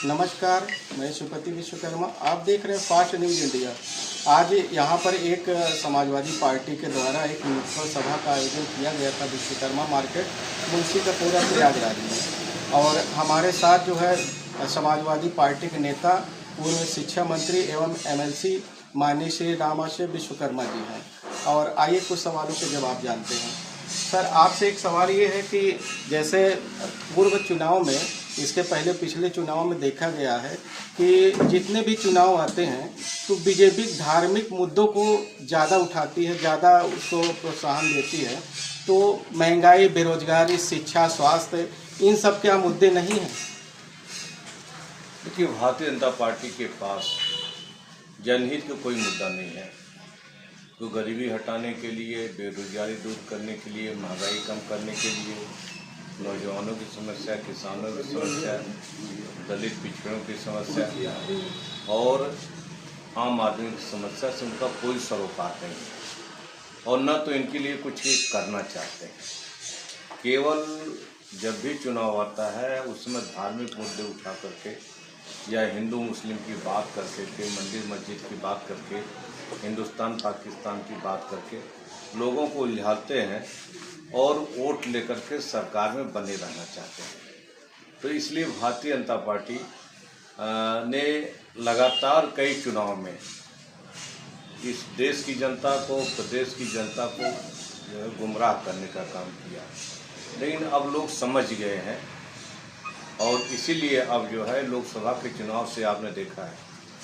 नमस्कार, मैं सुपति विश्वकर्मा। आप देख रहे हैं फास्ट न्यूज़ इंडिया। आज यहाँ पर एक समाजवादी पार्टी के द्वारा एक नुक्कड़ सभा का आयोजन किया गया था विश्वकर्मा मार्केट, मुंशीपुरा प्रयागराज में। और हमारे साथ जो है समाजवादी पार्टी के नेता, पूर्व शिक्षा मंत्री एवं एमएलसी माननीय श्री रामाशय विश्वकर्मा जी हैं। और आइए कुछ सवालों के जवाब जानते हैं। सर, आपसे एक सवाल ये है कि जैसे पूर्व चुनाव में, इसके पहले पिछले चुनाव में देखा गया है कि जितने भी चुनाव आते हैं तो बीजेपी धार्मिक मुद्दों को ज़्यादा उठाती है, ज़्यादा उसको प्रोत्साहन देती है। तो महंगाई, बेरोजगारी, शिक्षा, स्वास्थ्य, इन सब क्या मुद्दे नहीं हैं? देखिए, भारतीय जनता पार्टी के पास जनहित का कोई मुद्दा नहीं है। तो गरीबी हटाने के लिए, बेरोजगारी दूर करने के लिए, महंगाई कम करने के लिए, नौजवानों की समस्या, किसानों की समस्या, दलित पिछड़ों की समस्या और आम आदमी की समस्या से उनका कोई सरोकार नहीं है और न तो इनके लिए कुछ करना चाहते हैं। केवल जब भी चुनाव आता है उसमें धार्मिक मुद्दे उठा करके या हिंदू मुस्लिम की बात करके के, मंदिर मस्जिद की बात करके, हिंदुस्तान पाकिस्तान की बात करके लोगों को उलझाते हैं और वोट लेकर के सरकार में बने रहना चाहते हैं। तो इसलिए भारतीय जनता पार्टी ने लगातार कई चुनाव में इस देश की जनता को, प्रदेश की जनता को गुमराह करने का काम किया। लेकिन अब लोग समझ गए हैं और इसीलिए अब जो है लोकसभा के चुनाव से आपने देखा है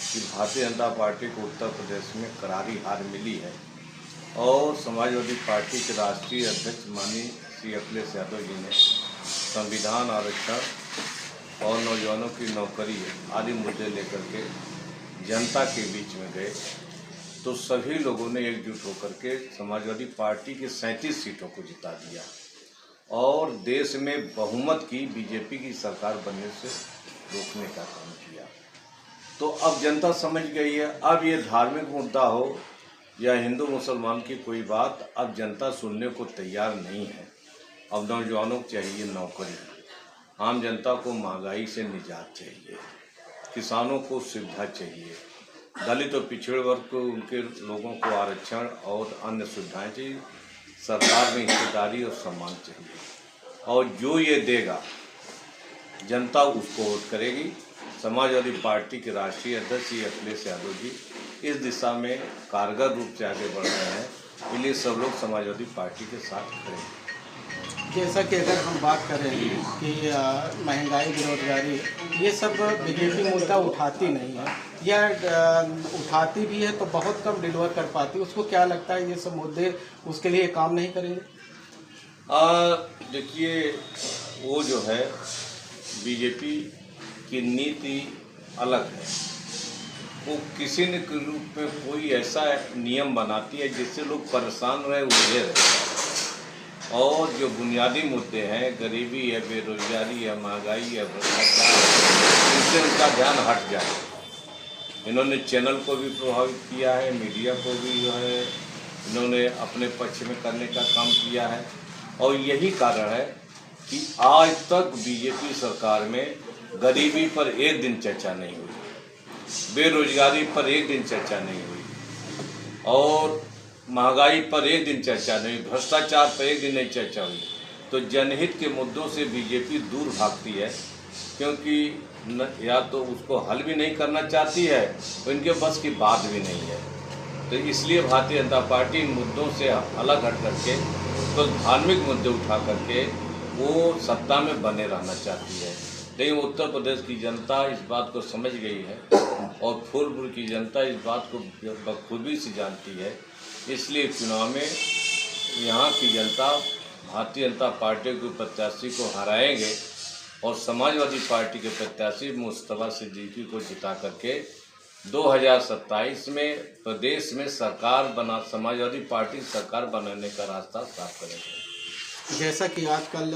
कि भारतीय जनता पार्टी को उत्तर प्रदेश में करारी हार मिली है और समाजवादी पार्टी के राष्ट्रीय अध्यक्ष माननीय श्री अखिलेश यादव जी ने संविधान, आरक्षण और नौजवानों की नौकरी आदि मुद्दे लेकर के जनता के बीच में गए। तो सभी लोगों ने एकजुट होकर के समाजवादी पार्टी की 37 सीटों को जिता दिया और देश में बहुमत की बीजेपी की सरकार बनने से रोकने का काम किया। तो अब जनता समझ गई है। अब ये धार्मिक मुद्दा हो या हिंदू मुसलमान की कोई बात, अब जनता सुनने को तैयार नहीं है। अब नौजवानों को चाहिए नौकरी, आम जनता को महंगाई से निजात चाहिए, किसानों को सुविधा चाहिए, दलित और पिछड़े वर्ग को, उनके लोगों को आरक्षण और अन्य सुविधाएं चाहिए, सरकार में हिस्सेदारी और सम्मान चाहिए। और जो ये देगा जनता उसको वोट करेगी। समाजवादी पार्टी के राष्ट्रीय अध्यक्ष श्री अखिलेश यादव जी इस दिशा में कारगर रूप से आगे बढ़ रहे हैं, इसलिए सब लोग समाजवादी पार्टी के साथ खड़े हैं। जैसा कि अगर हम बात करें कि महंगाई, बेरोजगारी, ये सब बीजेपी मुद्दा उठाती नहीं है या उठाती भी है तो बहुत कम डिलीवर कर पाती। उसको क्या लगता है ये सब मुद्दे उसके लिए काम नहीं करेंगे? देखिए, वो जो है बीजेपी की नीति अलग है। वो किसी न किसी रूप में कोई ऐसा नियम बनाती है जिससे लोग परेशान रहे, उलझे रहे और जो बुनियादी मुद्दे हैं, गरीबी है, बेरोजगारी है, महंगाई है, भ्रष्टाचार, इनसे उनका ध्यान हट जाए। इन्होंने चैनल को भी प्रभावित किया है, मीडिया को भी जो है इन्होंने अपने पक्ष में करने का काम किया है और यही कारण है कि आज तक बीजेपी सरकार में गरीबी पर एक दिन चर्चा नहीं हुई, बेरोजगारी पर एक दिन चर्चा नहीं हुई और महंगाई पर एक दिन चर्चा नहीं, भ्रष्टाचार पर एक दिन नहीं चर्चा हुई। तो जनहित के मुद्दों से बीजेपी दूर भागती है क्योंकि या तो उसको हल भी नहीं करना चाहती है तो इनके बस की बात भी नहीं है। तो इसलिए भारतीय जनता पार्टी इन मुद्दों से अलग हट करके तो धार्मिक मुद्दे उठा करके वो सत्ता में बने रहना चाहती है। लेकिन उत्तर प्रदेश की जनता इस बात को समझ गई है और फूलपुर की जनता इस बात को बखूबी से जानती है। इसलिए चुनाव में यहाँ की जनता भारतीय जनता पार्टी के प्रत्याशी को हराएंगे और समाजवादी पार्टी के प्रत्याशी मुस्तफा सिद्दीकी को जिता करके 2027 में प्रदेश में सरकार बना, समाजवादी पार्टी सरकार बनाने का रास्ता साफ करेंगे। जैसा कि आजकल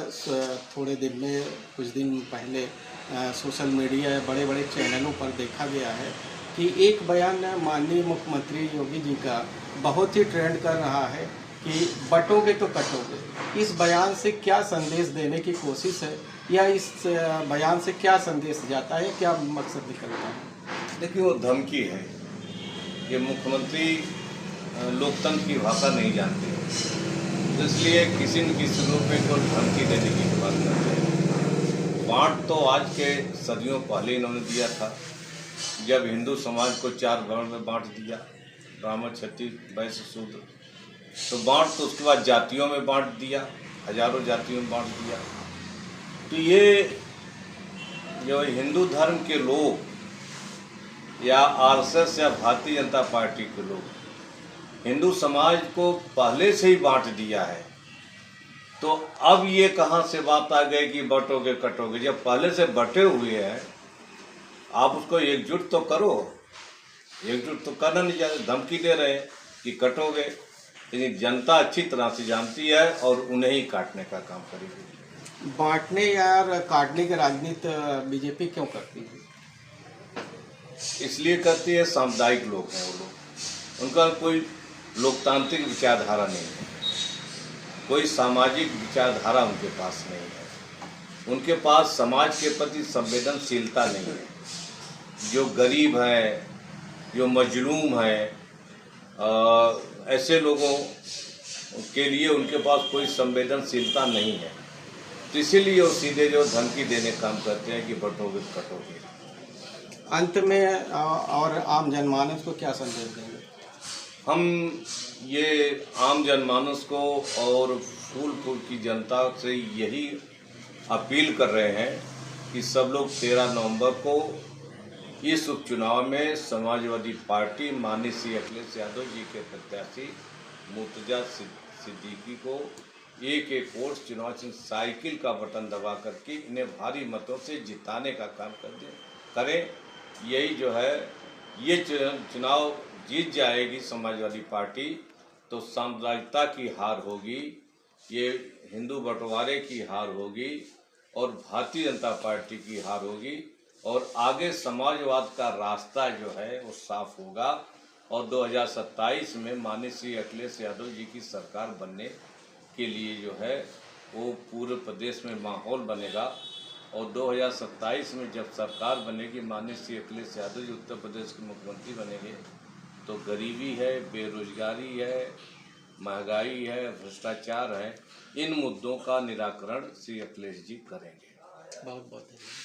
थोड़े दिन में, कुछ दिन पहले सोशल मीडिया या बड़े बड़े चैनलों पर देखा गया है कि एक बयान माननीय मुख्यमंत्री योगी जी का बहुत ही ट्रेंड कर रहा है कि बटोगे तो कटोगे। इस बयान से क्या संदेश देने की कोशिश है या इस बयान से क्या संदेश जाता है, क्या मकसद निकलता है? देखिए, वो धमकी है। ये मुख्यमंत्री लोकतंत्र की भाषा नहीं जानते, तो इसलिए किसी न किसी रूप में कोई धमकी देने की बात करते हैं। बांट तो आज के सदियों पहले इन्होंने दिया था, जब हिंदू समाज को 4 वर्ण में बांट दिया, ब्राह्मण, क्षत्रिय, वैश्य, शूद्र। तो बांट तो उसके बाद जातियों में बांट दिया, हजारों जातियों में बांट दिया। तो ये जो हिंदू धर्म के लोग या आरएसएस या भारतीय जनता पार्टी के लोग हिंदू समाज को पहले से ही बांट दिया है, तो अब ये कहाँ से बात आ गई कि बटोगे कटोगे? जब पहले से बटे हुए हैं, आप उसको एकजुट तो करो। एकजुट तो करना नहीं चाहते, धमकी दे रहे हैं कि कटोगे, लेकिन जनता अच्छी तरह से जानती है और उन्हें ही काटने का काम करेगी। बांटने या काटने की राजनीति बीजेपी क्यों करती है? इसलिए करती है, सामुदायिक लोग हैं वो लोग, उनका कोई लोकतांत्रिक विचारधारा नहीं है, कोई सामाजिक विचारधारा उनके पास नहीं है, उनके पास समाज के प्रति संवेदनशीलता नहीं है। जो गरीब है, जो मजलूम है, ऐसे लोगों के लिए उनके पास कोई संवेदनशीलता नहीं है। तो इसीलिए वो सीधे जो धमकी देने काम करते हैं कि बटोगे कटोगे। अंत में और आम जनमानस को क्या संदेश देंगे? हम ये आम जनमानस को और फूलपुर की जनता से यही अपील कर रहे हैं कि सब लोग 13 नवंबर को इस उपचुनाव में समाजवादी पार्टी माननीय श्री अखिलेश यादव जी के प्रत्याशी मुर्तजा सिद्दीकी को एक वोट चुनाव चिन्ह साइकिल का बटन दबा करके इन्हें भारी मतों से जिताने का काम करें। यही जो है, ये चुनाव जीत जाएगी समाजवादी पार्टी तो सांप्रदायिकता की हार होगी, ये हिंदू बंटवारे की हार होगी और भारतीय जनता पार्टी की हार होगी, और आगे समाजवाद का रास्ता जो है वो साफ होगा और 2027 में माननीय श्री अखिलेश यादव जी की सरकार बनने के लिए जो है वो पूरे प्रदेश में माहौल बनेगा। और 2027 में जब सरकार बनेगी, माननीय श्री अखिलेश यादव जी उत्तर प्रदेश के मुख्यमंत्री बनेंगे, तो गरीबी है, बेरोजगारी है, महंगाई है, भ्रष्टाचार है, इन मुद्दों का निराकरण श्री अखिलेश जी करेंगे। बहुत बहुत धन्यवाद।